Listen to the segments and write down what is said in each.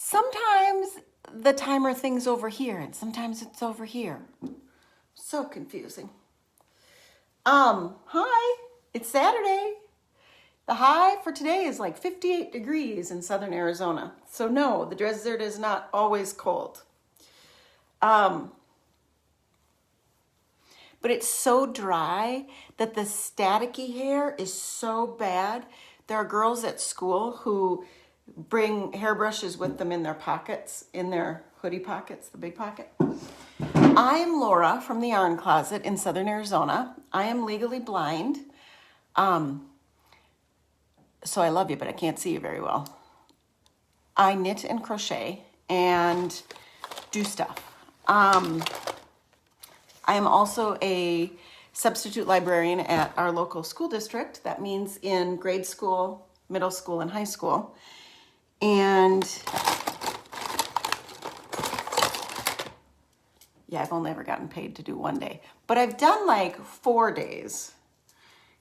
Sometimes the timer thing's over here and sometimes it's over here. So confusing. Hi, it's Saturday. The high for today is like 58 degrees in southern Arizona. So no, the desert is not always cold. But it's so dry that the staticky hair is so bad. There are girls at school who bring hairbrushes with them in their pockets, in their hoodie pockets, the big pocket. I am Laura from TheYarnCloset in southern Arizona. I am legally blind. So I love you, but I can't see you very well. I knit and crochet and do stuff. I am also a substitute librarian at our local school district. That means in grade school, middle school, and high school. And yeah, I've only ever gotten paid to do one day. But I've done like 4 days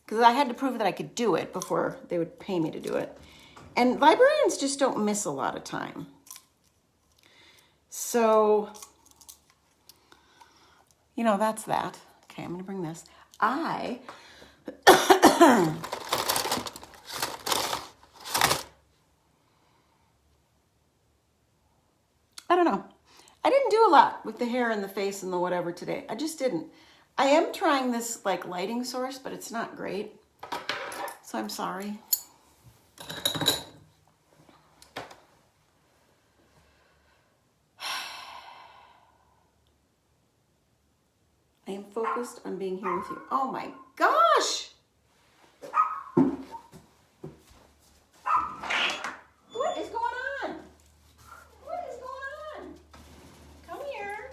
because I had to prove that I could do it before they would pay me to do it. And librarians just don't miss a lot of time. So, you know, that's that. Okay, I'm going to bring this. I don't know. I didn't do a lot with the hair and the face and the whatever today. I just didn't. I am trying this like lighting source, but it's not great. So I'm sorry. I am focused on being here with you. Oh my gosh! What is going on? What is going on? Come here.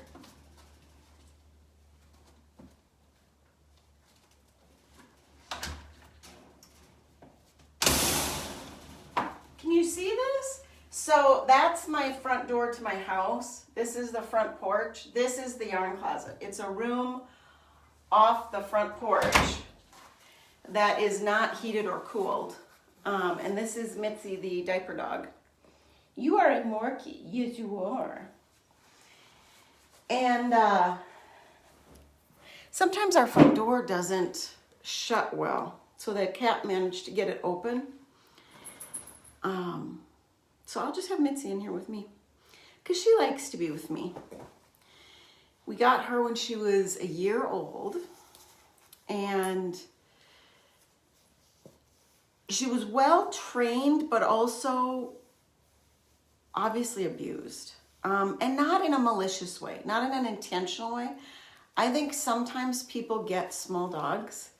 Can you see this? So that's my front door to my house. This is the front porch. This is the yarn closet. It's a room off the front porch that is not heated or cooled. And this is Mitzi, the diaper dog. You are a Morkie. Yes, you are. And sometimes our front door doesn't shut well. So the cat managed to get it open. So I'll just have Mitzi in here with me because she likes to be with me. We got her when she was a year old and she was well trained, but also obviously abused. And not in a malicious way, not in an intentional way. I think sometimes people get small dogs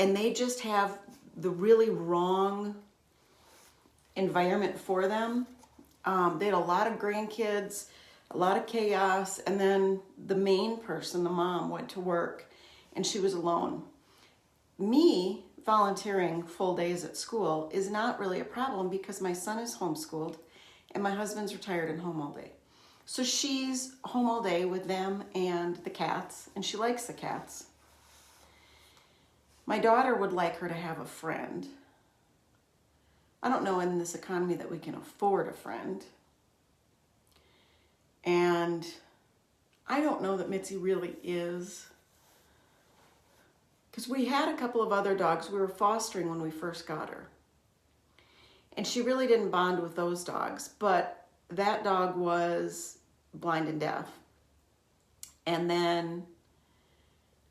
and they just have the really wrong environment for them. They had a lot of grandkids, a lot of chaos, and then the main person, the mom, went to work and she was alone. Me volunteering full days at school is not really a problem because my son is homeschooled and my husband's retired and home all day. So she's home all day with them and the cats, and she likes the cats. My daughter would like her to have a friend. I don't know in this economy that we can afford a friend. And I don't know that Mitzi really is. Because we had a couple of other dogs we were fostering when we first got her. And she really didn't bond with those dogs. But that dog was blind and deaf. And then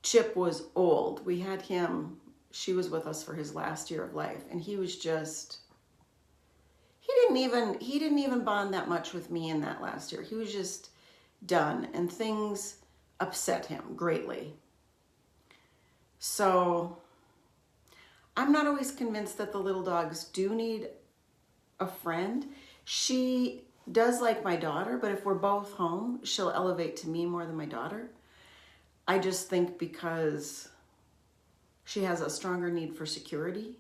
Chip was old. We had him, she was with us for his last year of life. And he was just... He didn't even bond that much with me in that last year. He was just done and things upset him greatly. So I'm not always convinced that the little dogs do need a friend. She does like my daughter, but if we're both home, she'll elevate to me more than my daughter. I just think because she has a stronger need for security.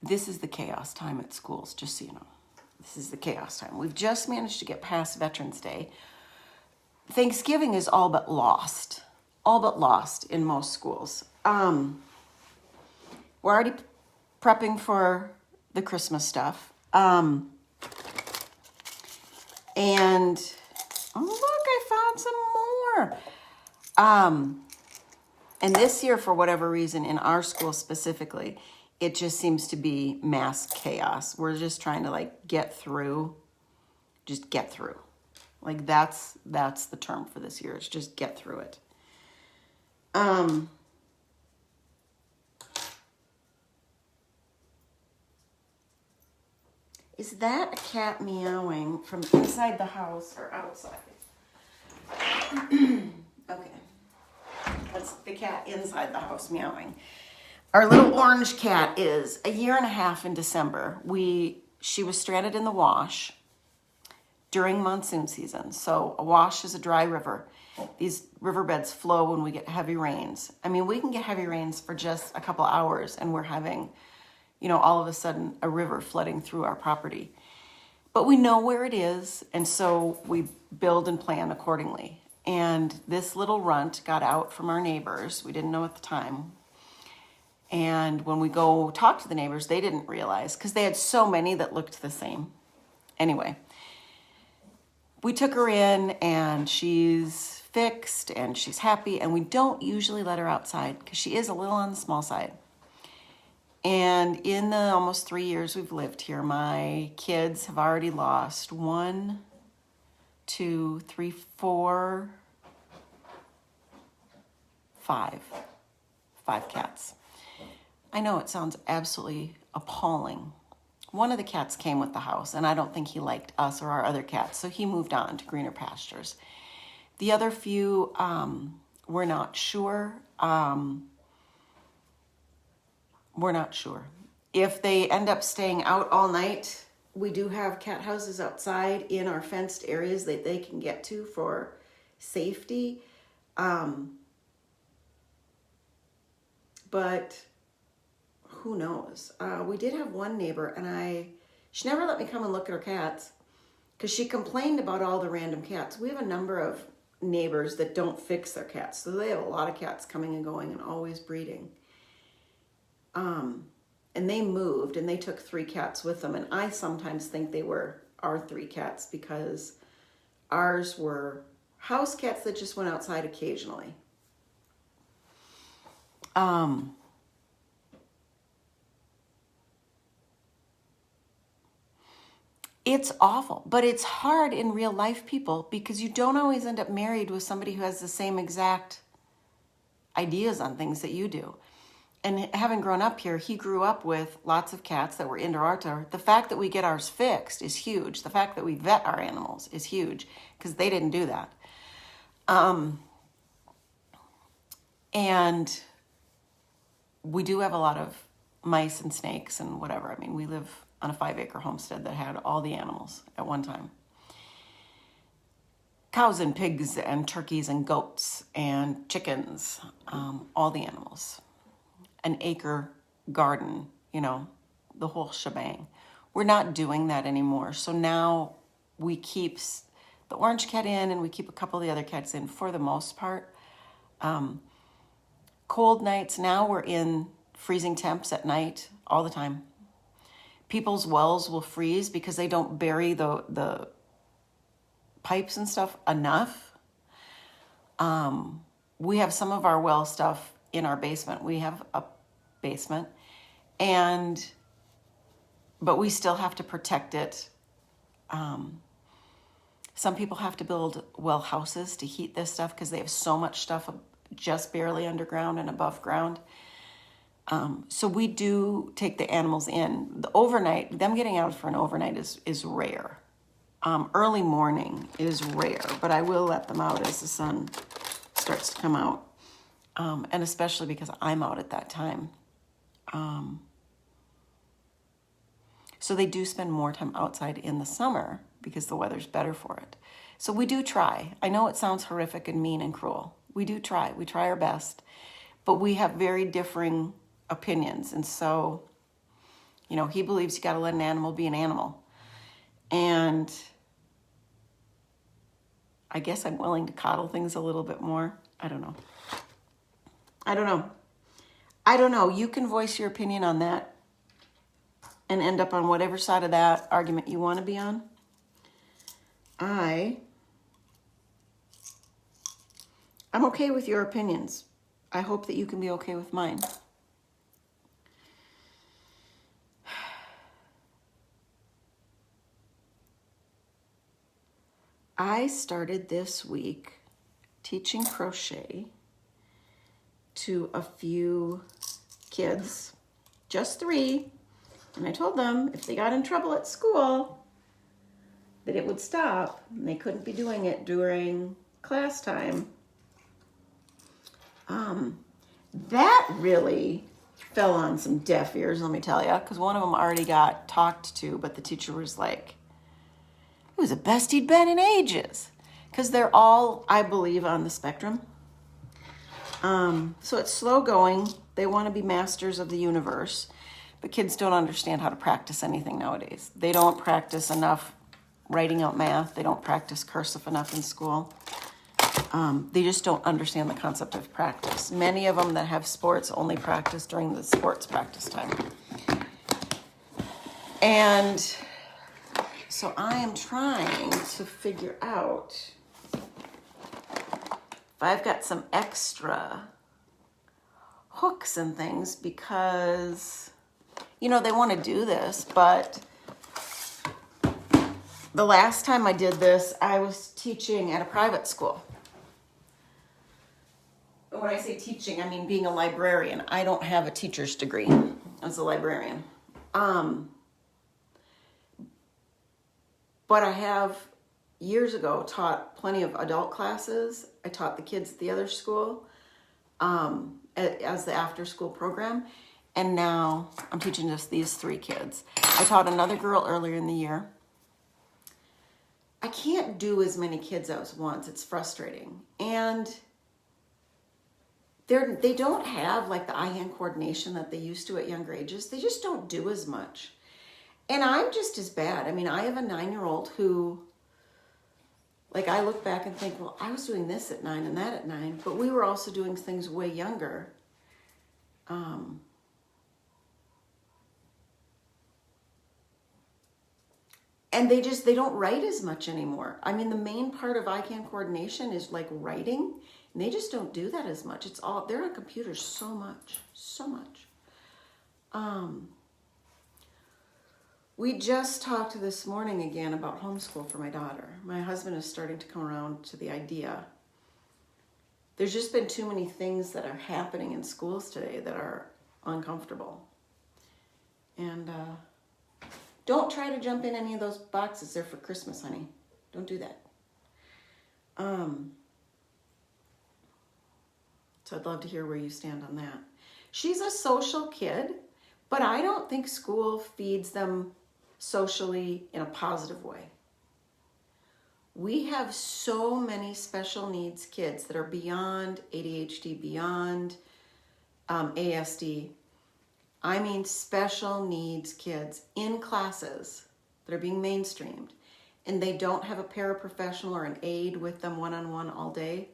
This is the chaos time at schools, just so you know. this is the chaos time. We've just managed to get past Veterans Day. Thanksgiving is all but lost in most schools. We're already prepping for the Christmas stuff. And oh, look, I found some more. And this year, for whatever reason, in our school specifically, it just seems to be mass chaos. We're just trying to like get through. Like that's the term for this year. It's just get through it. Is that a cat meowing from inside the house or outside? Okay. That's the cat inside the house meowing. Our little orange cat is a year and a half in December. She was stranded in the wash during monsoon season. So a wash is a dry river. These riverbeds flow when we get heavy rains. I mean, we can get heavy rains for just a couple hours and we're having, all of a sudden a river flooding through our property. But we know where it is, and so we build and plan accordingly. And this little runt got out from our neighbors. We didn't know at the time. And when we go talk to the neighbors, they didn't realize because they had so many that looked the same. Anyway, we took her in and she's fixed and she's happy. And we don't usually let her outside because she is a little on the small side. And in the almost 3 years we've lived here, my kids have already lost 1, 2, 3, 4, 5 cats. I know it sounds absolutely appalling. One of the cats came with the house, and I don't think he liked us or our other cats, so he moved on to greener pastures. The other few, we're not sure. We're not sure. If they end up staying out all night, we do have cat houses outside in our fenced areas that they can get to for safety. But who knows? We did have one neighbor, and she never let me come and look at her cats because she complained about all the random cats. We have a number of neighbors that don't fix their cats, so they have a lot of cats coming and going and always breeding. And they moved, and they took 3 cats with them, and I sometimes think they were our 3 cats because ours were house cats that just went outside occasionally. It's awful, but it's hard in real life, people, because you don't always end up married with somebody who has the same exact ideas on things that you do. And having grown up here, he grew up with lots of cats that were indoor outdoor. The fact that we get ours fixed is huge. The fact that we vet our animals is huge because they didn't do that. And we do have a lot of mice and snakes and whatever. I mean, we live on a 5-acre homestead that had all the animals at one time. Cows and pigs and turkeys and goats and chickens, all the animals. An acre garden, the whole shebang. We're not doing that anymore. So now we keep the orange cat in and we keep a couple of the other cats in for the most part. Cold nights, now we're in freezing temps at night all the time. People's wells will freeze because they don't bury the pipes and stuff enough. We have some of our well stuff in our basement. We have a basement, but we still have to protect it. Some people have to build well houses to heat this stuff because they have so much stuff just barely underground and above ground. So we do take the animals in. The overnight, them getting out for an overnight is rare. Early morning is rare, but I will let them out as the sun starts to come out. And especially because I'm out at that time. So they do spend more time outside in the summer because the weather's better for it. So we do try. I know it sounds horrific and mean and cruel. We do try. We try our best. But we have very differing opinions. And so, he believes you got to let an animal be an animal. And I guess I'm willing to coddle things a little bit more. I don't know. You can voice your opinion on that and end up on whatever side of that argument you want to be on. I'm okay with your opinions. I hope that you can be okay with mine. I started this week teaching crochet to a few kids, just 3. And I told them if they got in trouble at school, that it would stop and they couldn't be doing it during class time. That really fell on some deaf ears, let me tell you, because one of them already got talked to, but the teacher was like, it was the best he'd been in ages, because they're all, I believe, on the spectrum. So it's slow going. They want to be masters of the universe, but kids don't understand how to practice anything nowadays. They don't practice enough writing out math. They don't practice cursive enough in school. They just don't understand the concept of practice. Many of them that have sports only practice during the sports practice time. And so I am trying to figure out if I've got some extra hooks and things, because, they want to do this, but the last time I did this, I was teaching at a private school. When I say teaching, I mean being a librarian. I don't have a teacher's degree as a librarian. But I have, years ago, taught plenty of adult classes. I taught the kids at the other school as the after-school program. And now I'm teaching just these 3 kids. I taught another girl earlier in the year. I can't do as many kids at once. It's frustrating. And they don't have like the eye-hand coordination that they used to at younger ages. They just don't do as much. And I'm just as bad. I mean, I have a 9-year-old who, like, I look back and think, well, I was doing this at 9 and that at 9, but we were also doing things way younger. And they don't write as much anymore. I mean, the main part of eye-hand coordination is like writing, and they just don't do that as much. They're on computers so much. We just talked this morning again about homeschool for my daughter. My husband is starting to come around to the idea. There's just been too many things that are happening in schools today that are uncomfortable. And don't try to jump in any of those boxes. They're for Christmas, honey. Don't do that. So I'd love to hear where you stand on that. She's a social kid, but I don't think school feeds them socially in a positive way. We have so many special needs kids that are beyond ADHD, beyond ASD. I mean special needs kids in classes that are being mainstreamed, and they don't have a paraprofessional or an aide with them one-on-one all day.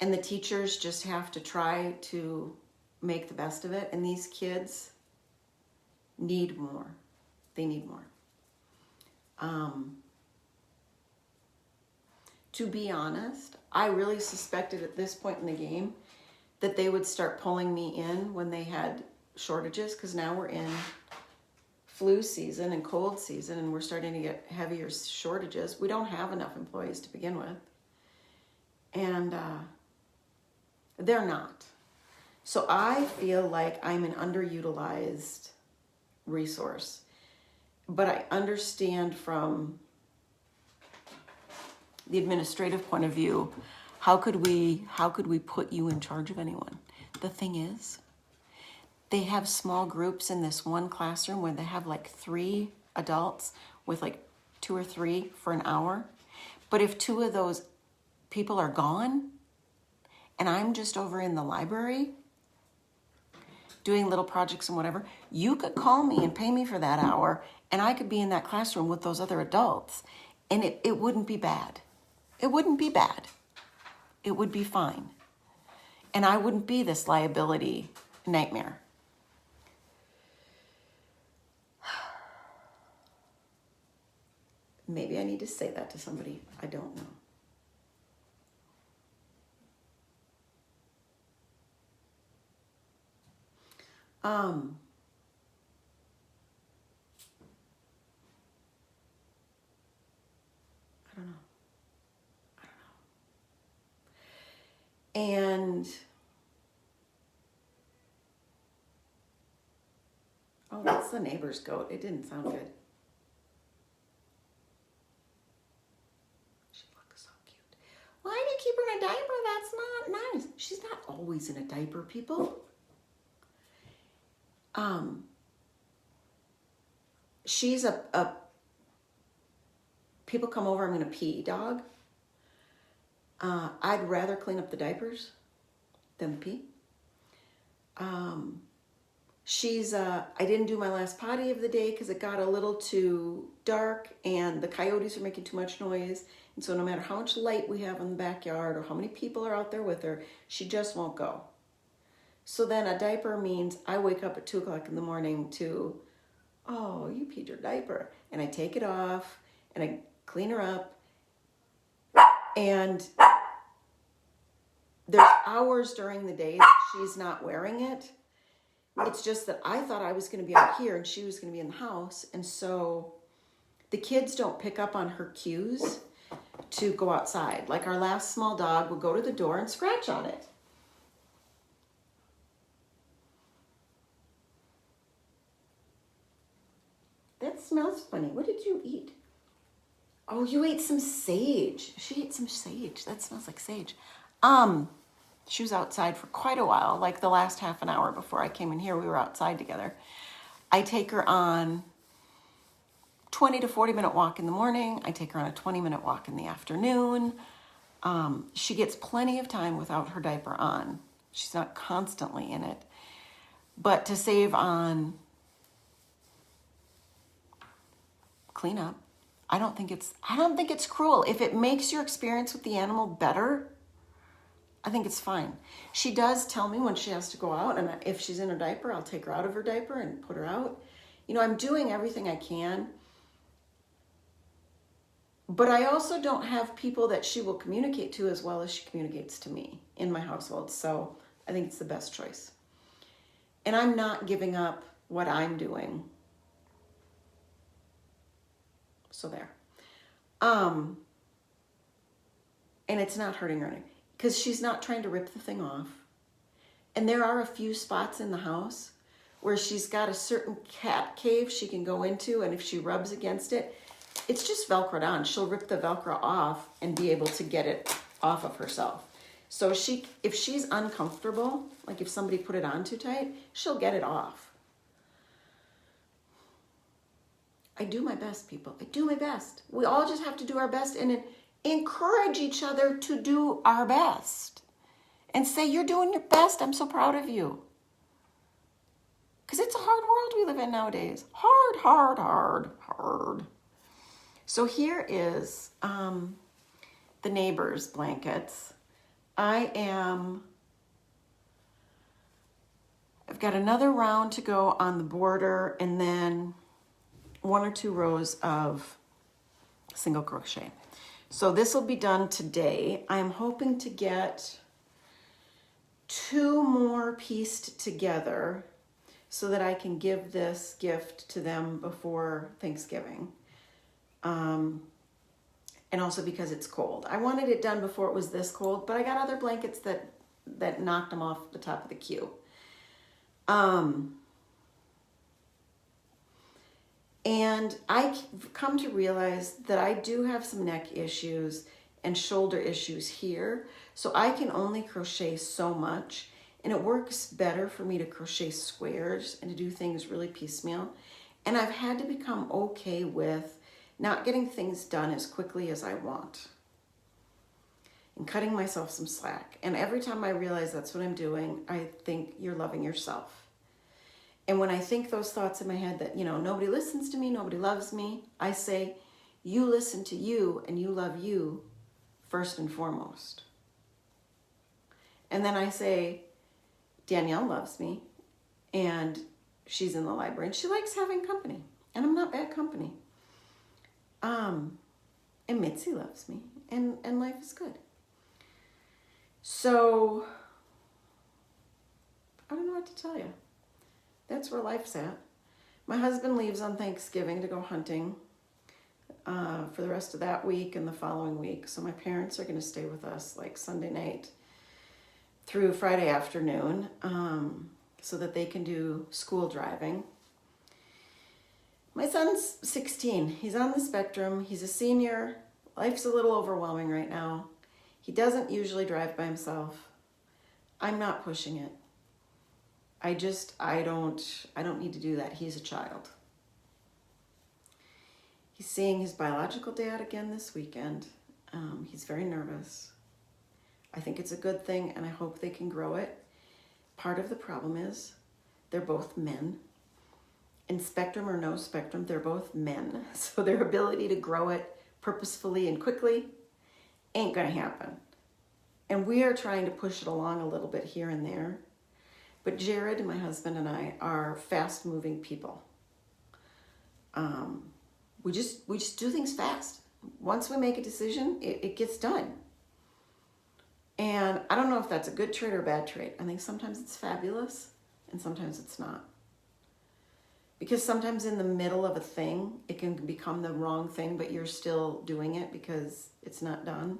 And the teachers just have to try to make the best of it. And these kids need more. They need more. To be honest, I really suspected at this point in the game that they would start pulling me in when they had shortages, because now we're in flu season and cold season, and we're starting to get heavier shortages. We don't have enough employees to begin with. And they're not. So I feel like I'm an underutilized resource. But I understand from the administrative point of view, how could we put you in charge of anyone? The thing is, they have small groups in this one classroom where they have like 3 adults with like 2 or 3 for an hour. But if 2 of those people are gone and I'm just over in the library, doing little projects and whatever, you could call me and pay me for that hour, and I could be in that classroom with those other adults, and it wouldn't be bad. It wouldn't be bad. It would be fine. And I wouldn't be this liability nightmare. Maybe I need to say that to somebody. I don't know. I don't know. And oh, that's the neighbor's goat. It didn't sound good. She looks so cute. Why do you keep her in a diaper? That's not nice. She's not always in a diaper, people. She's a people come over, I'm going to pee dog. I'd rather clean up the diapers than the pee. She's, I didn't do my last potty of the day because it got a little too dark and the coyotes are making too much noise. And so no matter how much light we have in the backyard or how many people are out there with her, she just won't go. So then a diaper means I wake up at 2 o'clock in the morning to, oh, you peed your diaper. And I take it off and I clean her up. And there's hours during the day that she's not wearing it. It's just that I thought I was going to be out here and she was going to be in the house. And so the kids don't pick up on her cues to go outside. Like our last small dog would go to the door and scratch on it. That smells funny. What did you eat? Oh, you ate some sage. She ate some sage. That smells like sage. She was outside for quite a while, like the last half an hour before I came in here, we were outside together. I take her on 20 to 40 minute walk in the morning. I take her on a 20-minute walk in the afternoon. She gets plenty of time without her diaper on. She's not constantly in it. But to save on cleanup, I don't think it's cruel. If it makes your experience with the animal better, I think it's fine. She does tell me when she has to go out, and if she's in a diaper, I'll take her out of her diaper and put her out. You know, I'm doing everything I can. But I also don't have people that she will communicate to as well as she communicates to me in my household. So I think it's the best choice. And I'm not giving up what I'm doing. So there. And it's not hurting her because she's not trying to rip the thing off. And there are a few spots in the house where she's got a certain cat cave she can go into, and if she rubs against it, it's just Velcroed on. She'll rip the Velcro off and be able to get it off of herself. So if she's uncomfortable, like if somebody put it on too tight, she'll get it off. I do my best, people. I do my best. We all just have to do our best and encourage each other to do our best. And say, you're doing your best. I'm so proud of you. Because it's a hard world we live in nowadays. Hard, hard, hard, hard. So here is the neighbor's blankets. I've got another round to go on the border and then 1 or 2 rows of single crochet. So this will be done today. I'm hoping to get 2 more pieced together so that I can give this gift to them before Thanksgiving. And also because it's cold. I wanted it done before it was this cold, but I got other blankets that knocked them off the top of the queue. And I've come to realize that I do have some neck issues and shoulder issues here. So I can only crochet so much. And it works better for me to crochet squares and to do things really piecemeal. And I've had to become okay with not getting things done as quickly as I want. And cutting myself some slack. And every time I realize that's what I'm doing, I think you're loving yourself. And when I think those thoughts in my head that, nobody listens to me, nobody loves me, I say, you listen to you and you love you first and foremost. And then I say, Danielle loves me and she's in the library and she likes having company and I'm not bad company. And Mitzi loves me and life is good. So I don't know what to tell you. That's where life's at. My husband leaves on Thanksgiving to go hunting for the rest of that week and the following week. So my parents are going to stay with us like Sunday night through Friday afternoon so that they can do school driving. My son's 16. He's on the spectrum. He's a senior. Life's a little overwhelming right now. He doesn't usually drive by himself. I'm not pushing it. I don't need to do that. He's a child. He's seeing his biological dad again this weekend. He's very nervous. I think it's a good thing and I hope they can grow it. Part of the problem is they're both men. In spectrum or no spectrum, they're both men. So their ability to grow it purposefully and quickly ain't gonna happen. And we are trying to push it along a little bit here and there. But Jared, my husband, and I are fast-moving people. We just do things fast. Once we make a decision, it gets done. And I don't know if that's a good trait or a bad trait. I think sometimes it's fabulous and sometimes it's not. Because sometimes in the middle of a thing, it can become the wrong thing, but you're still doing it because it's not done.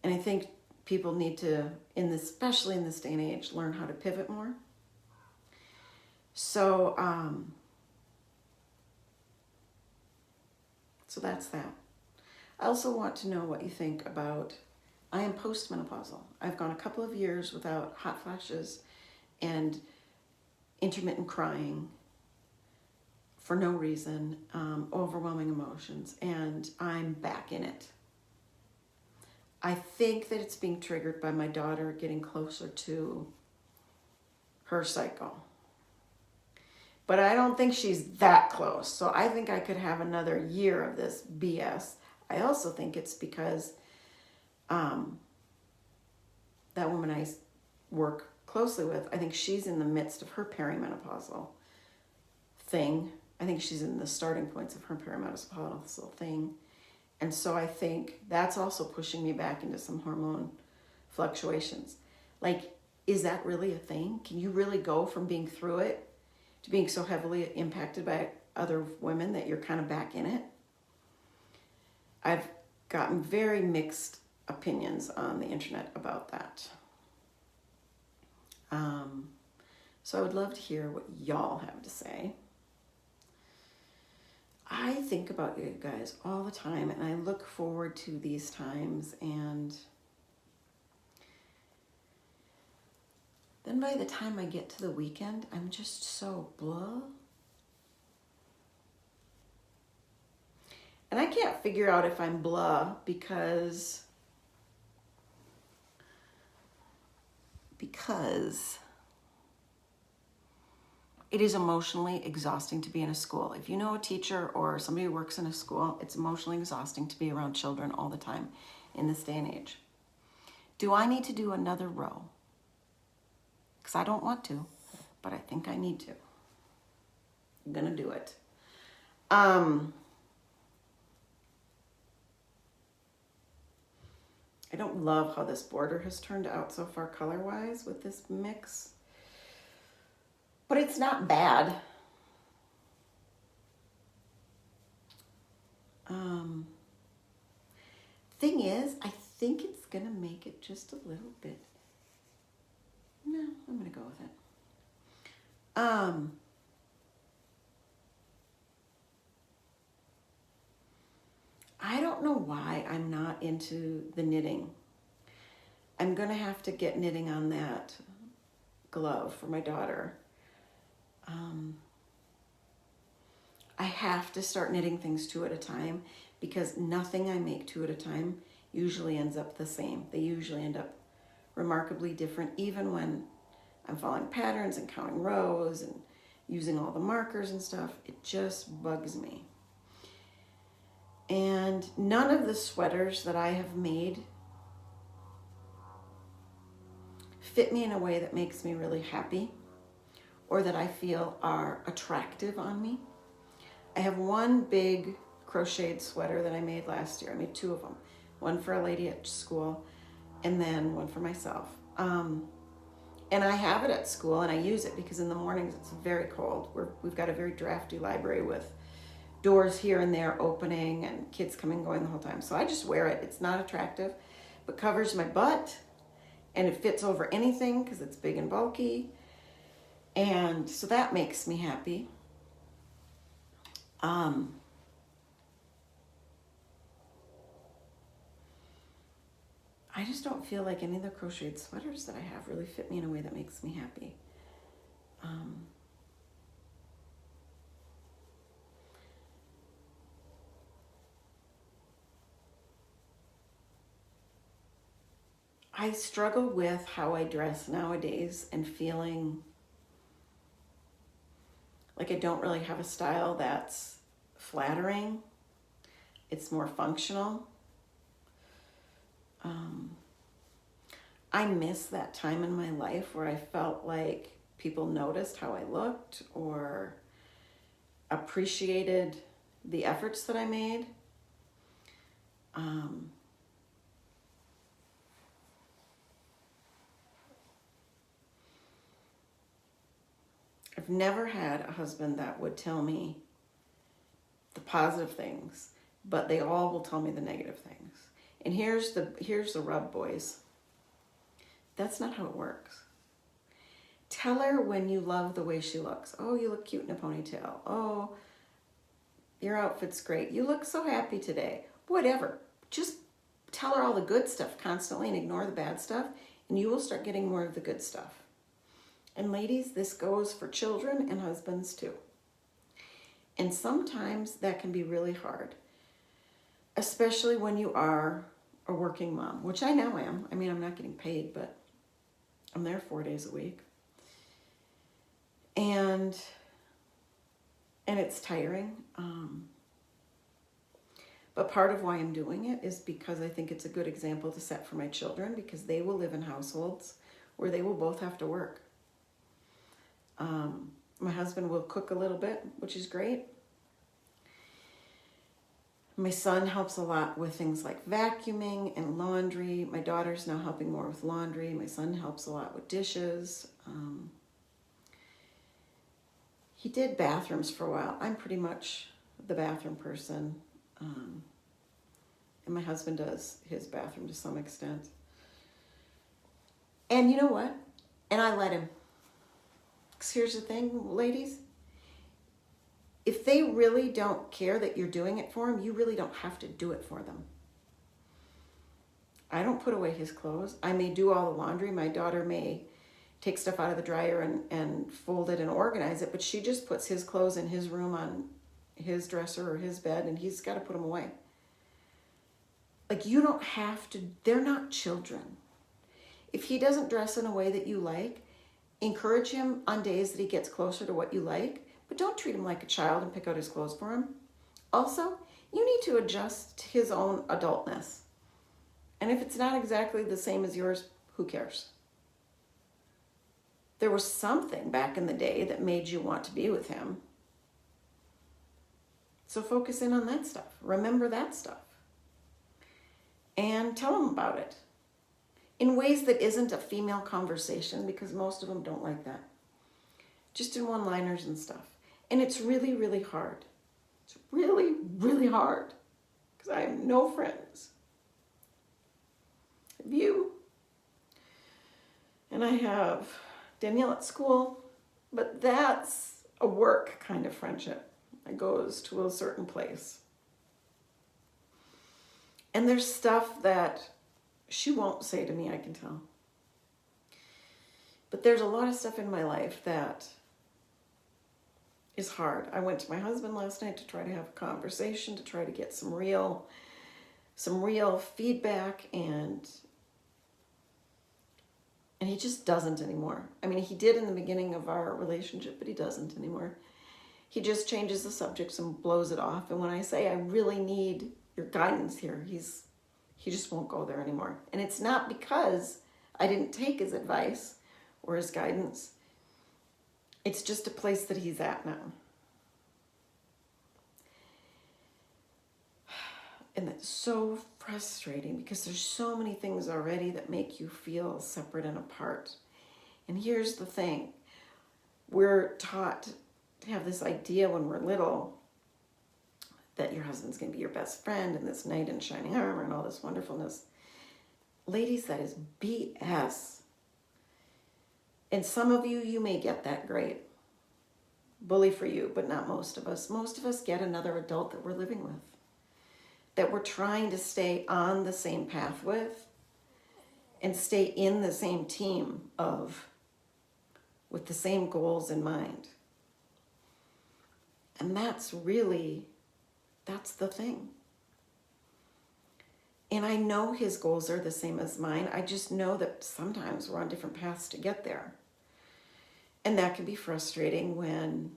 And I think people need to, especially in this day and age, learn how to pivot more. So, so that's that. I also want to know what you think about, I am postmenopausal. I've gone a couple of years without hot flashes and intermittent crying for no reason, overwhelming emotions, and I'm back in it. I think that it's being triggered by my daughter getting closer to her cycle. But I don't think she's that close. So I think I could have another year of this BS. I also think it's because that woman I work closely with, I think she's in the midst of her perimenopausal thing. I think she's in the starting points of her perimenopausal thing. And so I think that's also pushing me back into some hormone fluctuations. Like, is that really a thing? Can you really go from being through it to being so heavily impacted by other women that you're kind of back in it? I've gotten very mixed opinions on the internet about that. So I would love to hear what y'all have to say. I think about you guys all the time and I look forward to these times, and then by the time I get to the weekend, I'm just so blah. And I can't figure out if I'm blah because it is emotionally exhausting to be in a school. If you know a teacher or somebody who works in a school, it's emotionally exhausting to be around children all the time in this day and age. Do I need to do another row? Because I don't want to, but I think I need to. I'm gonna do it. I don't love how this border has turned out so far color-wise with this mix. But it's not bad. Thing is, I think it's gonna make it just a little bit. No, I'm gonna go with it. I don't know why I'm not into the knitting. I'm gonna have to get knitting on that glove for my daughter. I have to start knitting things 2 at a time because nothing I make 2 at a time usually ends up the same. They usually end up remarkably different, even when I'm following patterns and counting rows and using all the markers and stuff. It just bugs me. And none of the sweaters that I have made fit me in a way that makes me really happy or that I feel are attractive on me. I have one big crocheted sweater that I made last year. I made two of them. One for a lady at school and then one for myself. And I have it at school and I use it because in the mornings it's very cold. We've got a very drafty library with doors here and there opening and kids coming and going the whole time. So I just wear it. It's not attractive, but covers my butt and it fits over anything because it's big and bulky. And so that makes me happy. I just don't feel like any of the crocheted sweaters that I have really fit me in a way that makes me happy. I struggle with how I dress nowadays and feeling like I don't really have a style that's flattering. It's more functional. I miss that time in my life where I felt like people noticed how I looked or appreciated the efforts that I made. I've never had a husband that would tell me the positive things, but they all will tell me the negative things. And here's the rub, boys. That's not how it works. Tell her when you love the way she looks. Oh, you look cute in a ponytail. Oh, your outfit's great. You look so happy today. Whatever. Just tell her all the good stuff constantly and ignore the bad stuff, and you will start getting more of the good stuff. And ladies, this goes for children and husbands too. And sometimes that can be really hard, especially when you are a working mom, which I now am. I mean, I'm not getting paid, but I'm there 4 days a week. And it's tiring. But part of why I'm doing it is because I think it's a good example to set for my children, because they will live in households where they will both have to work. My husband will cook a little bit, which is great. My son helps a lot with things like vacuuming and laundry. My daughter's now helping more with laundry. My son helps a lot with dishes. He did bathrooms for a while. I'm pretty much the bathroom person. And my husband does his bathroom to some extent. And you know what? And I let him. 'Cause here's the thing, ladies. If they really don't care that you're doing it for them, you really don't have to do it for them. I don't put away his clothes. I may do all the laundry. My daughter may take stuff out of the dryer and fold it and organize it, but she just puts his clothes in his room on his dresser or his bed, and he's got to put them away. Like, you don't have to, they're not children. If he doesn't dress in a way that you like, encourage him on days that he gets closer to what you like, but don't treat him like a child and pick out his clothes for him. Also, you need to adjust to his own adultness. And if it's not exactly the same as yours, who cares? There was something back in the day that made you want to be with him. So focus in on that stuff. Remember that stuff. And tell him about it. In ways that isn't a female conversation, because most of them don't like that. Just in one-liners and stuff. And it's really, really hard. It's really, really hard. Because I have no friends. I have you. And I have Danielle at school. But that's a work kind of friendship. It goes to a certain place. And there's stuff that she won't say to me, I can tell. But there's a lot of stuff in my life that is hard. I went to my husband last night to try to have a conversation, to try to get some real feedback, and And he just doesn't anymore. I mean, he did in the beginning of our relationship, but he doesn't anymore. He just changes the subjects and blows it off. And when I say I really need your guidance here, he just won't go there anymore. And it's not because I didn't take his advice or his guidance. It's just a place that he's at now. And that's so frustrating because there's so many things already that make you feel separate and apart. And here's the thing. We're taught to have this idea when we're little that your husband's going to be your best friend and this knight in shining armor and all this wonderfulness. Ladies, that is BS. And some of you may get that great. Bully for you, but not most of us. Most of us get another adult that we're living with, that we're trying to stay on the same path with and stay in the same team of, with the same goals in mind. And that's the thing. And I know his goals are the same as mine. I just know that sometimes we're on different paths to get there. And that can be frustrating when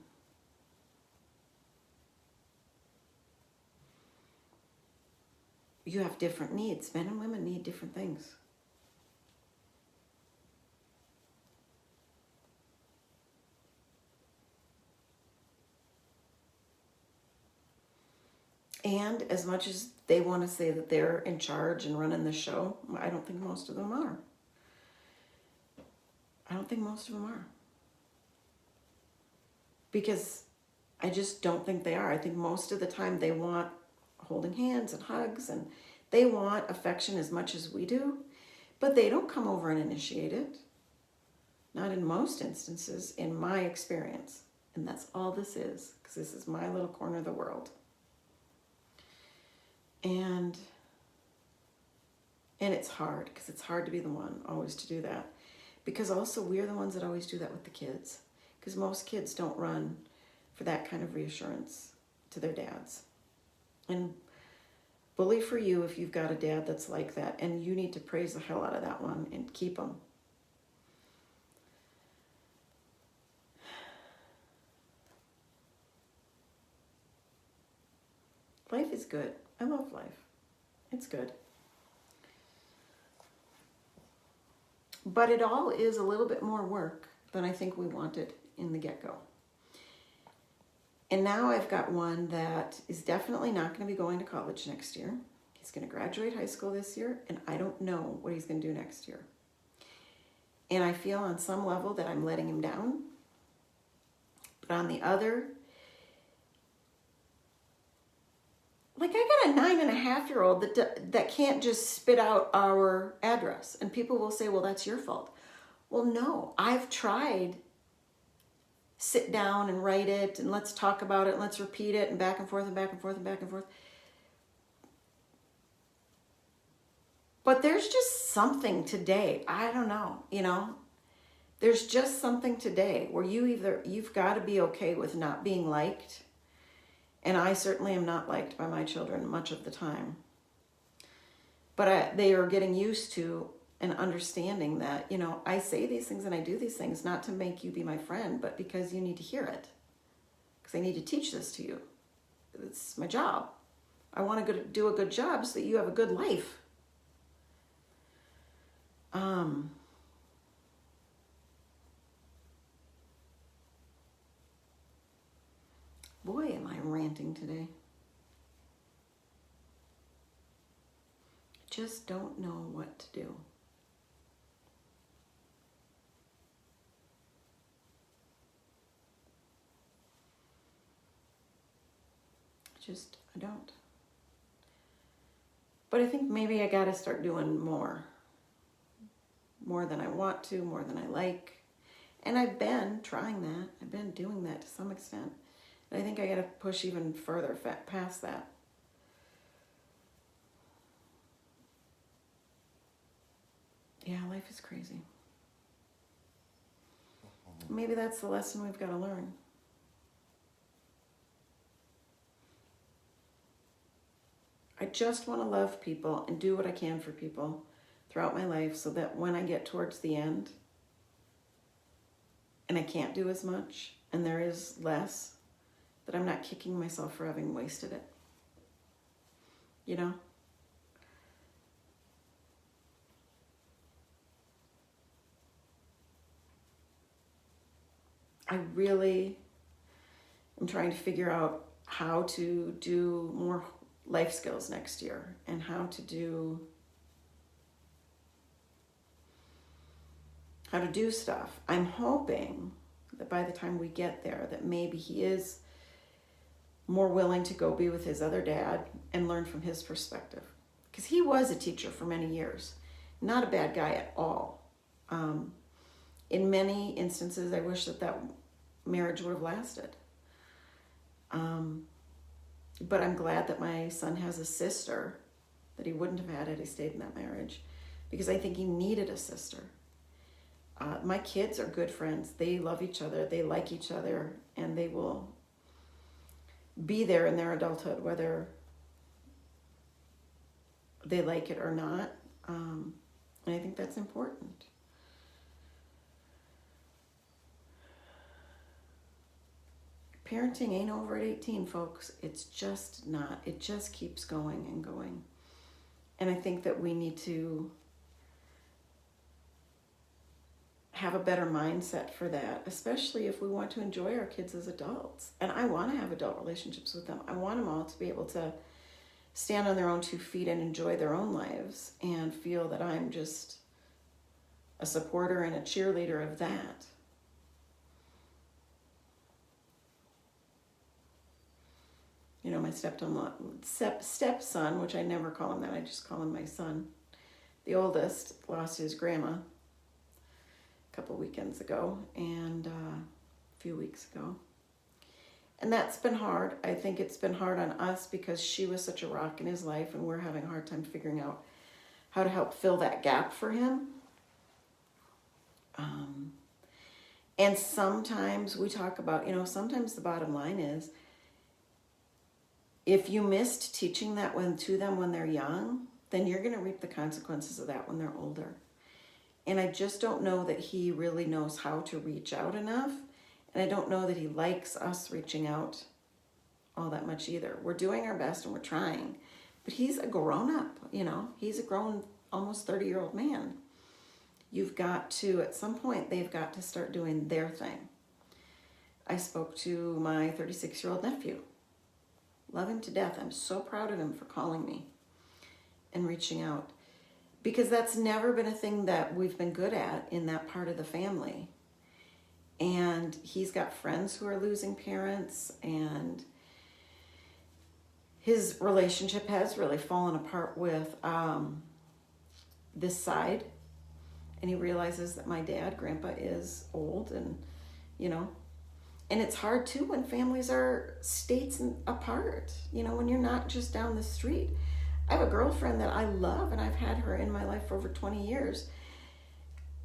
you have different needs. Men and women need different things. And as much as they want to say that they're in charge and running the show, I don't think most of them are. I don't think most of them are. Because I just don't think they are. I think most of the time they want holding hands and hugs, and they want affection as much as we do, but they don't come over and initiate it. Not in most instances, in my experience. And that's all this is, because this is my little corner of the world. And it's hard, because it's hard to be the one always to do that. Because also we're the ones that always do that with the kids. Because most kids don't run for that kind of reassurance to their dads. And bully for you if you've got a dad that's like that. And you need to praise the hell out of that one and keep them. Life is good. I love life. It's good. But it all is a little bit more work than I think we wanted in the get-go. And now I've got one that is definitely not going to be going to college next year. He's going to graduate high school this year, and I don't know what he's going to do next year. And I feel on some level that I'm letting him down. But on the other, like I got a 9.5-year-old that can't just spit out our address. And people will say, well, that's your fault. Well, no, I've tried. Sit down and write it, and let's talk about it, and let's repeat it, and back and forth and back and forth and back and forth. But there's just something today. I don't know, there's just something today where you've got to be okay with not being liked. And I certainly am not liked by my children much of the time. But they are getting used to and understanding that, I say these things and I do these things not to make you be my friend, but because you need to hear it. Because I need to teach this to you. It's my job. I want to do a good job so that you have a good life. Boy, am I ranting today. Just don't know what to do. I don't. But I think maybe I got to start doing more. More than I want to, more than I like. And I've been trying that. I've been doing that to some extent. And I think I got to push even further past that. Yeah, life is crazy. Maybe that's the lesson we've got to learn. I just want to love people and do what I can for people throughout my life so that when I get towards the end and I can't do as much and there is less, that I'm not kicking myself for having wasted it. You know? I really am trying to figure out how to do more life skills next year and how to do stuff. I'm hoping that by the time we get there, that maybe he is more willing to go be with his other dad and learn from his perspective. Because he was a teacher for many years. Not a bad guy at all. In many instances, I wish that marriage would have lasted. But I'm glad that my son has a sister that he wouldn't have had he stayed in that marriage, because I think he needed a sister. My kids are good friends. They love each other. They like each other, and they will be there in their adulthood, whether they like it or not. And I think that's important. Parenting ain't over at 18, folks. It's just not. It just keeps going and going. And I think that we need to have a better mindset for that, especially if we want to enjoy our kids as adults. And I want to have adult relationships with them. I want them all to be able to stand on their own 2 feet and enjoy their own lives and feel that I'm just a supporter and a cheerleader of that. You know, my stepson, which I never call him that, I just call him my son. The oldest lost his grandma a couple weekends ago and a few weeks ago. And that's been hard. I think it's been hard on us because she was such a rock in his life and we're having a hard time figuring out how to help fill that gap for him. And sometimes we talk about, sometimes the bottom line is, if you missed teaching that to them when they're young, then you're going to reap the consequences of that when they're older. And I just don't know that he really knows how to reach out enough. And I don't know that he likes us reaching out all that much either. We're doing our best and we're trying. But he's a grown-up, He's a grown, almost 30-year-old man. You've got to, at some point, they've got to start doing their thing. I spoke to my 36-year-old nephew. Love him to death. I'm so proud of him for calling me and reaching out, because that's never been a thing that we've been good at in that part of the family. And he's got friends who are losing parents, and his relationship has really fallen apart with this side. And he realizes that my dad, Grandpa, is old and, and it's hard too when families are states apart, when you're not just down the street. I have a girlfriend that I love and I've had her in my life for over 20 years.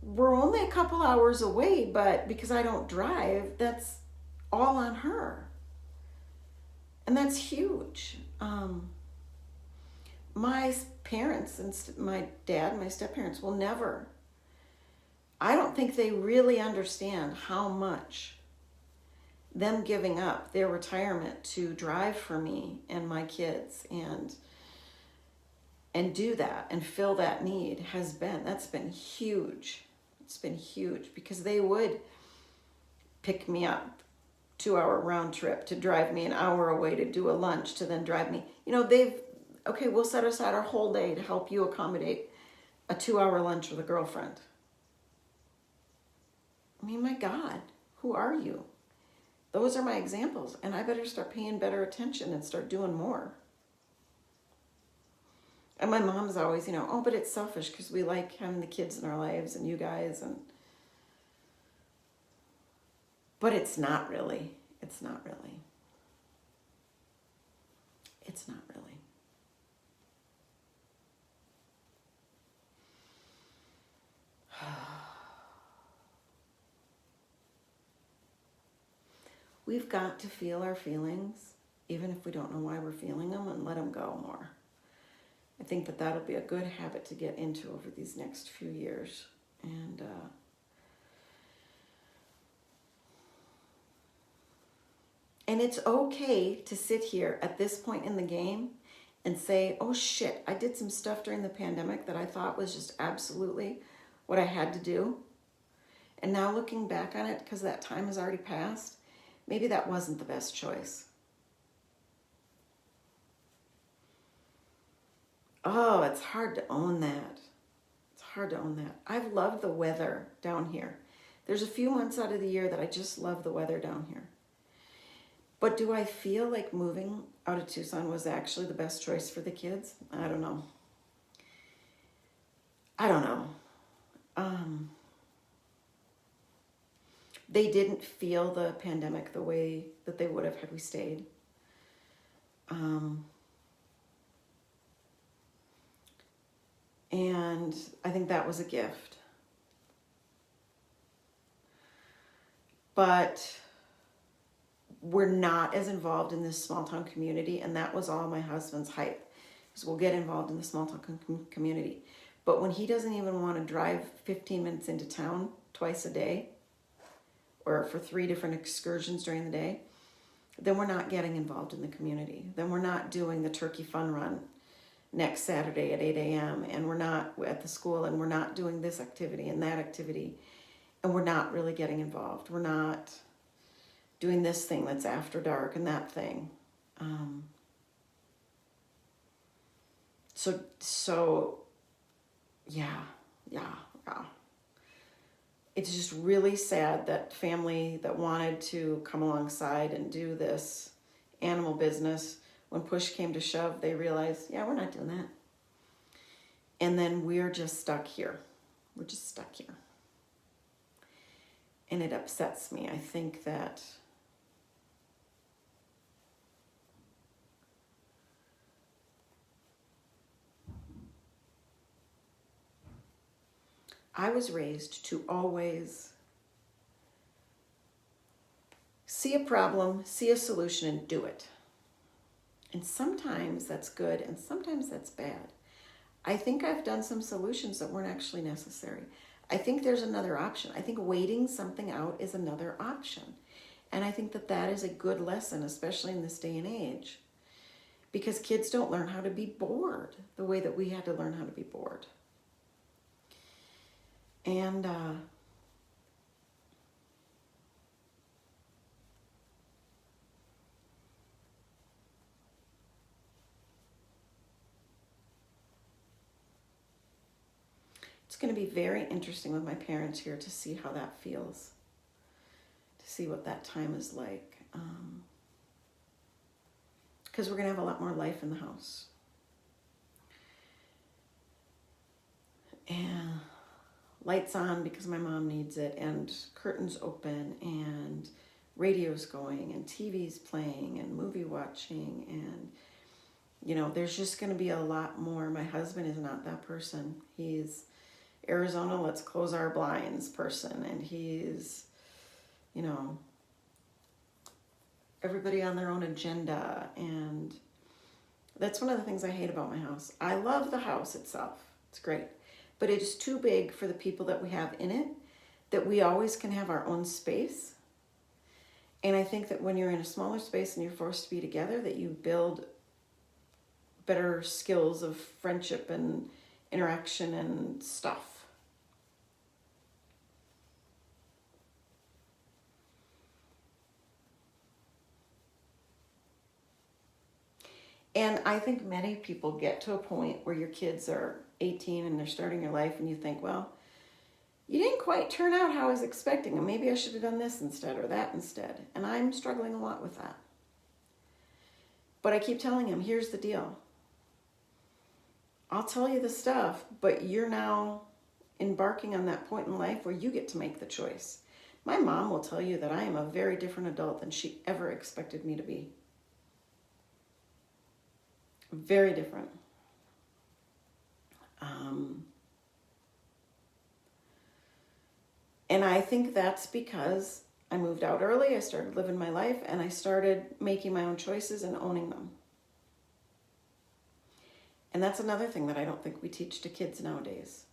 We're only a couple hours away, but because I don't drive, that's all on her. And that's huge. My parents and my dad and my step-parents will never, I don't think they really understand how much them giving up their retirement to drive for me and my kids and do that and fill that need that's been huge. It's been huge because they would pick me up 2-hour round trip to drive me an hour away to do a lunch to then drive me. We'll set aside our whole day to help you accommodate a 2-hour lunch with a girlfriend. I mean, my God, who are you? Those are my examples, and I better start paying better attention and start doing more. And my mom's always, but it's selfish because we like having the kids in our lives and you guys. But it's not really. It's not really. It's not really. We've got to feel our feelings, even if we don't know why we're feeling them, and let them go more. I think that that'll be a good habit to get into over these next few years. And it's okay to sit here at this point in the game and say, oh shit, I did some stuff during the pandemic that I thought was just absolutely what I had to do. And now looking back on it, because that time has already passed, maybe that wasn't the best choice. Oh, it's hard to own that. It's hard to own that. I've loved the weather down here. There's a few months out of the year that I just love the weather down here. But do I feel like moving out of Tucson was actually the best choice for the kids? I don't know. They didn't feel the pandemic the way that they would have had we stayed. And I think that was a gift. But we're not as involved in this small town community, and that was all my husband's hype, because we'll get involved in the small town community. But when he doesn't even want to drive 15 minutes into town twice a day, or for 3 different excursions during the day, then we're not getting involved in the community. Then we're not doing the turkey fun run next Saturday at 8 a.m. and we're not at the school, and we're not doing this activity and that activity, and we're not really getting involved. We're not doing this thing that's after dark and that thing. So yeah. It's just really sad that family that wanted to come alongside and do this animal business, when push came to shove, they realized, yeah, we're not doing that. And then we're just stuck here. We're just stuck here. And it upsets me. I think that I was raised to always see a problem, see a solution, and do it. And sometimes that's good, and sometimes that's bad. I think I've done some solutions that weren't actually necessary. I think there's another option. I think waiting something out is another option. And I think that that is a good lesson, especially in this day and age, because kids don't learn how to be bored the way that we had to learn how to be bored. And it's going to be very interesting with my parents here to see how that feels, to see what that time is like. Because we're going to have a lot more life in the house. And lights on because my mom needs it, and curtains open, and radio's going, and TV's playing, and movie watching, and there's just going to be a lot more. My husband is not that person. He's Arizona, let's close our blinds person, and he's everybody on their own agenda, and that's one of the things I hate about my house. I love the house itself. It's great. But it's too big for the people that we have in it, that we always can have our own space. And I think that when you're in a smaller space and you're forced to be together, that you build better skills of friendship and interaction and stuff. And I think many people get to a point where your kids are 18 and they're starting your life, and you think, well, you didn't quite turn out how I was expecting, and maybe I should have done this instead or that instead. And I'm struggling a lot with that. But I keep telling him, here's the deal. I'll tell you the stuff, but you're now embarking on that point in life where you get to make the choice. My mom will tell you that I am a very different adult than she ever expected me to be. Very different. And I think that's because I moved out early, I started living my life, and I started making my own choices and owning them. And that's another thing that I don't think we teach to kids nowadays,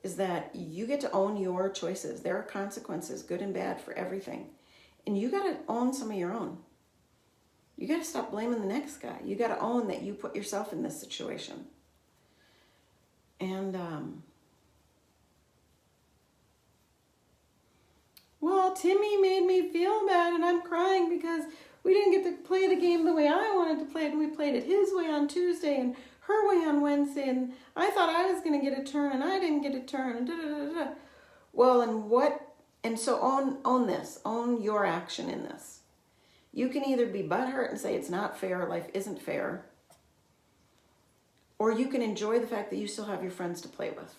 is that you get to own your choices. There are consequences, good and bad, for everything. And you got to own some of your own. You got to stop blaming the next guy. You got to own that you put yourself in this situation. And, well, Timmy made me feel bad and I'm crying because we didn't get to play the game the way I wanted to play it, and we played it his way on Tuesday and her way on Wednesday, and I thought I was going to get a turn and I didn't get a turn, and da-da-da-da. Well, and so own this. Own your action in this. You can either be butthurt and say it's not fair, life isn't fair, or you can enjoy the fact that you still have your friends to play with.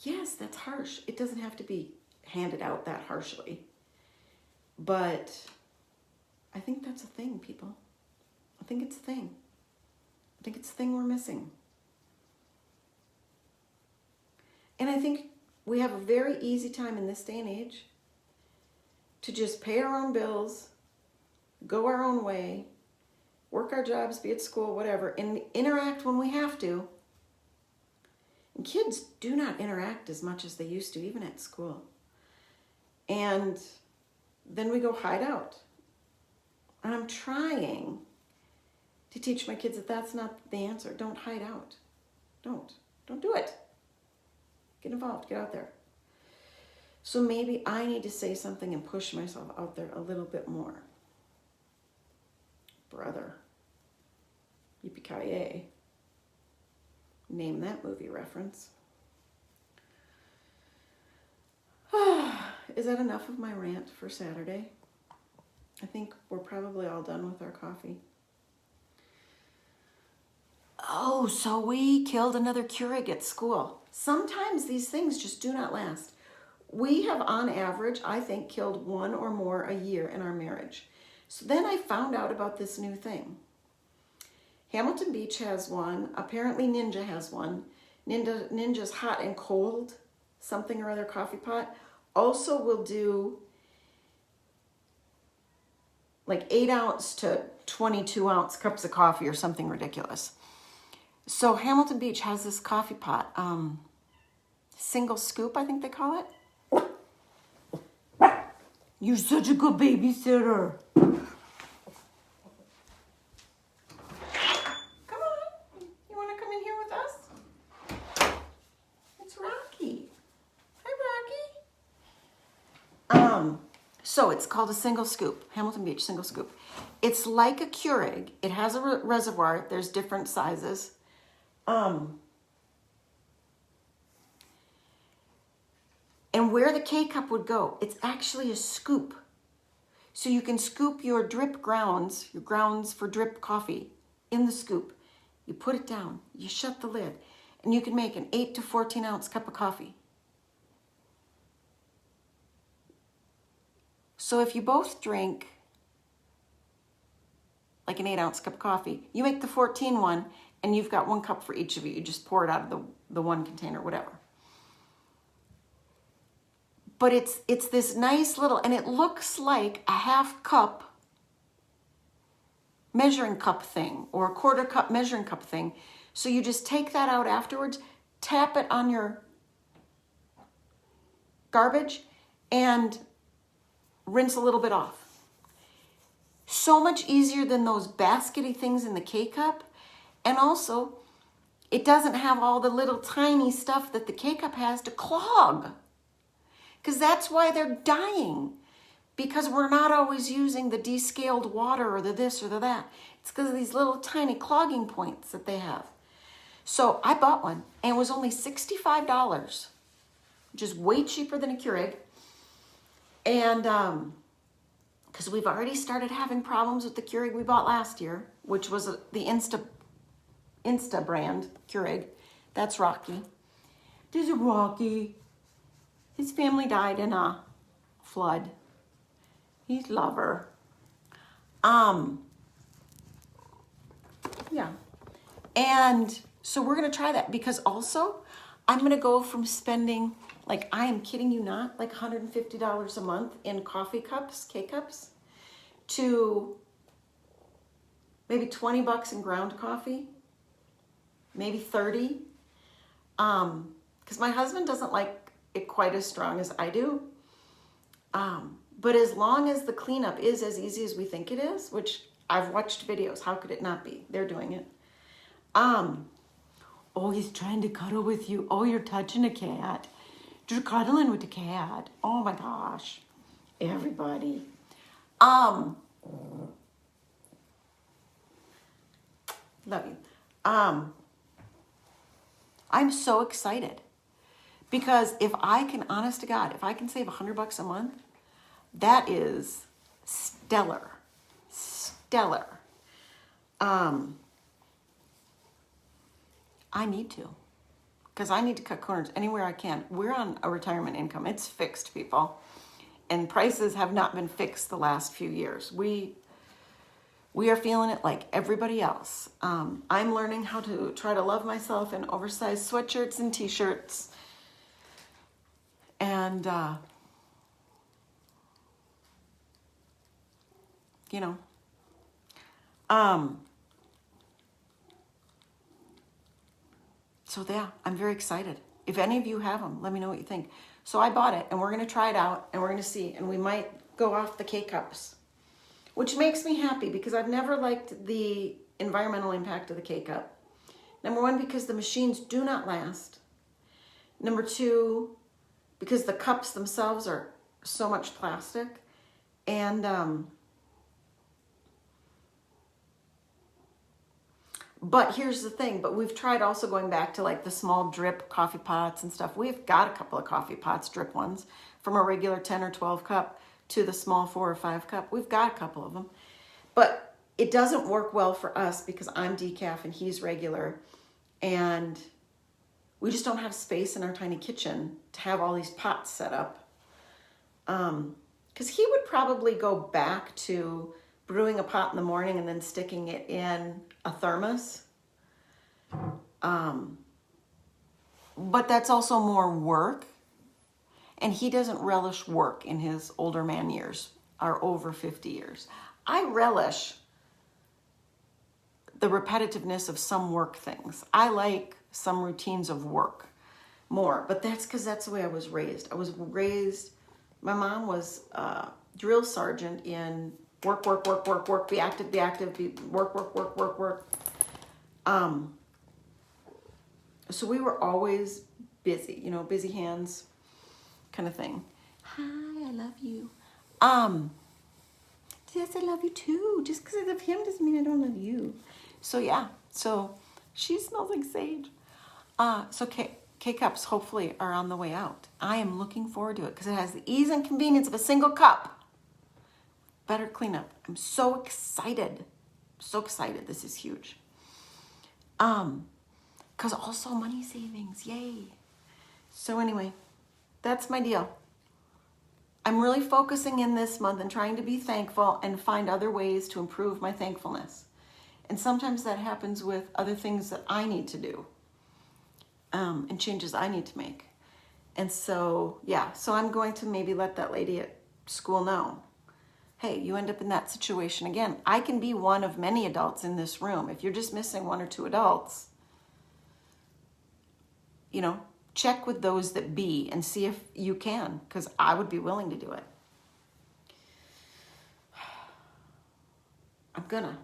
Yes, that's harsh. It doesn't have to be handed out that harshly. But I think that's a thing, people. I think it's a thing. I think it's a thing we're missing. And I think we have a very easy time in this day and age to just pay our own bills, go our own way, work our jobs, be at school, whatever, and interact when we have to. And kids do not interact as much as they used to, even at school. And then we go hide out. And I'm trying to teach my kids that that's not the answer. Don't hide out. Don't do it. Get involved, get out there. So maybe I need to say something and push myself out there a little bit more. Brother. Yippee-ki-yay. Name that movie reference. Is that enough of my rant for Saturday? I think we're probably all done with our coffee. Oh, so we killed another Keurig at school. Sometimes these things just do not last. We have, on average, I think, killed one or more a year in our marriage. So then I found out about this new thing. Hamilton Beach has one. Apparently Ninja has one. Ninja's hot and cold, something or other coffee pot. Also will do like 8 ounce to 22 ounce cups of coffee or something ridiculous. So Hamilton Beach has this coffee pot, single scoop, I think they call it. You're such a good babysitter. Come on, you want to come in here with us? It's Rocky. Hi, Rocky. So it's called a single scoop, Hamilton Beach single scoop. It's like a Keurig. It has a reservoir. There's different sizes. And where the K-cup would go, it's actually a scoop. So you can scoop your drip grounds, your grounds for drip coffee in the scoop. You put it down, you shut the lid, and you can make an 8 to 14 ounce cup of coffee. So if you both drink like an 8 ounce cup of coffee, you make the 14 one, and you've got 1 cup for each of you. You just pour it out of the one container, whatever. But it's this nice little, and it looks like a half cup measuring cup thing or a quarter cup measuring cup thing. So you just take that out afterwards, tap it on your garbage, and rinse a little bit off. So much easier than those baskety things in the K-cup. And also, it doesn't have all the little tiny stuff that the K-cup has to clog. Because that's why they're dying. Because we're not always using the descaled water or the this or the that. It's because of these little tiny clogging points that they have. So I bought one, and it was only $65, which is way cheaper than a Keurig. And because we've already started having problems with the Keurig we bought last year, which was the Insta brand Keurig. That's Rocky. There's a Rocky. His family died in a flood. He's lover. Yeah. And so we're going to try that, because also I'm going to go from spending, like, I am kidding you not, like $150 a month in coffee cups, K-cups, to maybe 20 bucks in ground coffee, maybe 30. Because my husband doesn't like it quite as strong as I do. But as long as the cleanup is as easy as we think it is, which I've watched videos, how could it not be? They're doing it. Oh, he's trying to cuddle with you. Oh, you're touching a cat. You're cuddling with the cat. Oh my gosh. Everybody. Love you. I'm so excited because if I can, honest to God, if I can save $100 a month, that is stellar. Stellar. I need to, because I need to cut corners anywhere I can. We're on a retirement income. It's fixed, people. And prices have not been fixed the last few years. We are feeling it like everybody else. I'm learning how to try to love myself in oversized sweatshirts and t-shirts. And, you know, so yeah, I'm very excited. If any of you have them, let me know what you think. So I bought it, and we're going to try it out, and we're going to see, and we might go off the K-Cups, which makes me happy because I've never liked the environmental impact of the K-Cup. Number one, because the machines do not last. Number two, because the cups themselves are so much plastic. And but here's the thing, but we've tried also going back to like the small drip coffee pots and stuff. We've got a couple of coffee pots, drip ones, from a regular 10 or 12 cup to the small 4 or 5 cup. We've got a couple of them, but it doesn't work well for us because I'm decaf and he's regular, and we just don't have space in our tiny kitchen to have all these pots set up. Because he would probably go back to brewing a pot in the morning and then sticking it in a thermos. But that's also more work. And he doesn't relish work in his older man years, or over 50 years. I relish the repetitiveness of some work things. I like some routines of work more, but that's because that's the way I was raised. My mom was a drill sergeant in work, be active, work. So we were always busy, busy hands kind of thing. Hi, I love you. Yes, I love you too. Just because I love him doesn't mean I don't love you. So yeah, so she smells like sage. So K-Cups hopefully are on the way out. I am looking forward to it because it has the ease and convenience of a single cup. Better cleanup. I'm so excited. So excited. This is huge. Because also money savings. Yay. So anyway, that's my deal. I'm really focusing in this month and trying to be thankful and find other ways to improve my thankfulness. And sometimes that happens with other things that I need to do. And changes I need to make. And so, yeah, so I'm going to maybe let that lady at school know, hey, you end up in that situation again. I can be one of many adults in this room. If you're just missing 1 or 2 adults, check with those that be and see if you can, because I would be willing to do it. I'm gonna.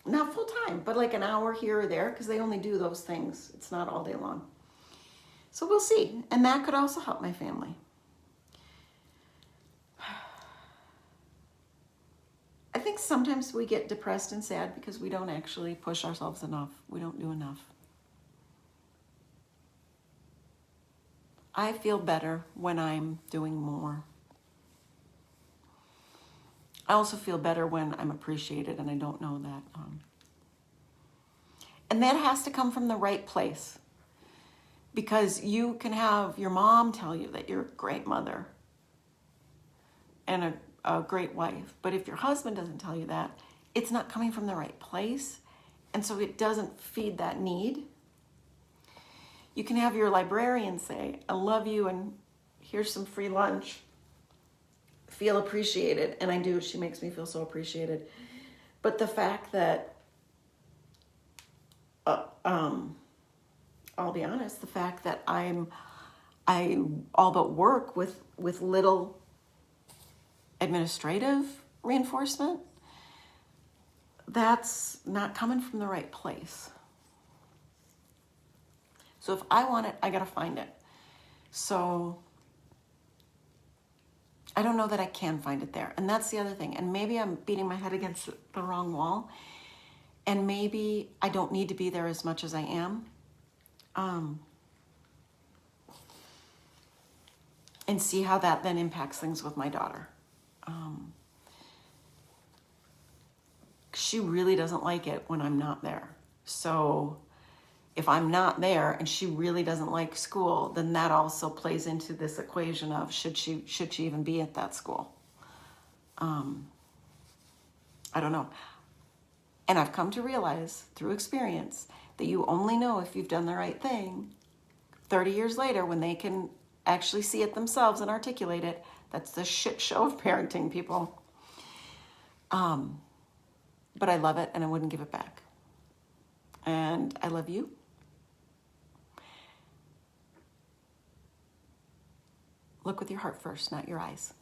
Not full time, but like an hour here or there, because they only do those things. It's not all day long. So we'll see. And that could also help my family. I think sometimes we get depressed and sad because we don't actually push ourselves enough. We don't do enough. I feel better when I'm doing more. I also feel better when I'm appreciated, and I don't know that. And that has to come from the right place. Because you can have your mom tell you that you're a great mother and a great wife. But if your husband doesn't tell you that, it's not coming from the right place. And so it doesn't feed that need. You can have your librarian say, I love you, and here's some free lunch. Feel appreciated. And I do. She makes me feel so appreciated. But the fact that, I'll be honest, the fact that I all but work with little administrative reinforcement, that's not coming from the right place. So if I want it, I gotta find it. So I don't know that I can find it there. And that's the other thing. And maybe I'm beating my head against the wrong wall. And maybe I don't need to be there as much as I am. And see how that then impacts things with my daughter. She really doesn't like it when I'm not there. So if I'm not there and she really doesn't like school, then that also plays into this equation of should she even be at that school? I don't know. And I've come to realize through experience that you only know if you've done the right thing 30 years later when they can actually see it themselves and articulate it. That's the shit show of parenting, people. But I love it and I wouldn't give it back. And I love you. Look with your heart first, not your eyes.